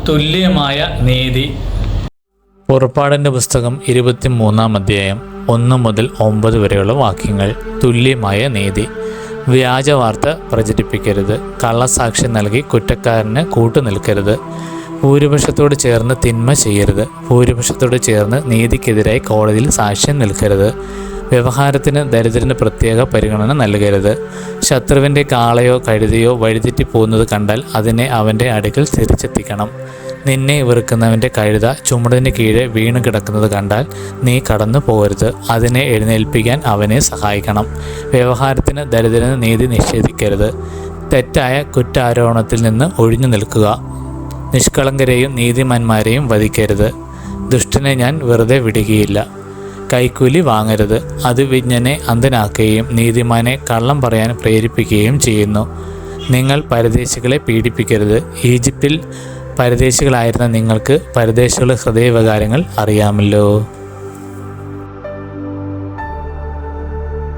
തുല്യമായ നീതി. പുറപ്പാടിൻ്റെ പുസ്തകം 23-ാം അധ്യായം 1 മുതൽ 9 വരെയുള്ള വാക്യങ്ങൾ. തുല്യമായ നീതി. വ്യാജവാർത്ത പ്രചരിപ്പിക്കരുത്. കള്ളസാക്ഷി നൽകി കുറ്റക്കാരന് കൂട്ടുനിൽക്കരുത്. ഭൂരിപക്ഷത്തോട് ചേർന്ന് തിന്മ ചെയ്യരുത്. ഭൂരിപക്ഷത്തോട് ചേർന്ന് നീതിക്കെതിരായി കോടതിയിൽ സാക്ഷ്യം നിൽക്കരുത്. വ്യവഹാരത്തിന് ദരിദ്രന് പ്രത്യേക പരിഗണന നൽകരുത്. ശത്രുവിൻ്റെ കാളയോ കഴുതയോ വഴിതെറ്റിപ്പോകുന്നത് കണ്ടാൽ അതിനെ അവൻ്റെ അടുക്കൽ തിരിച്ചെത്തിക്കണം. നിന്നെ വെറുക്കുന്നവൻ്റെ കഴുത ചുമടിന് കീഴെ വീണ് കിടക്കുന്നത് കണ്ടാൽ നീ കടന്നു പോകരുത്. അതിനെ എഴുന്നേൽപ്പിക്കാൻ അവനെ സഹായിക്കണം. വ്യവഹാരത്തിന് ദരിദ്രന് നീതി നിഷേധിക്കരുത്. തെറ്റായ കുറ്റാരോപണത്തിൽ നിന്ന് ഒഴിഞ്ഞു നിൽക്കുക. നിഷ്കളങ്കരെയും നീതിമാന്മാരെയും വധിക്കരുത്. ദുഷ്ടനെ ഞാൻ വെറുതെ വിടുകയില്ല. കൈക്കൂലി വാങ്ങരുത്. അത് വിജ്ഞനെ അന്ധനാക്കുകയും നീതിമാനെ കള്ളം പറയാൻ പ്രേരിപ്പിക്കുകയും ചെയ്യുന്നു. നിങ്ങൾ പരദേശികളെ പീഡിപ്പിക്കരുത്. ഈജിപ്തിൽ പരദേശികളായിരുന്ന നിങ്ങൾക്ക് പരദേശികളുടെ ഹൃദയവികാരങ്ങൾ അറിയാമല്ലോ.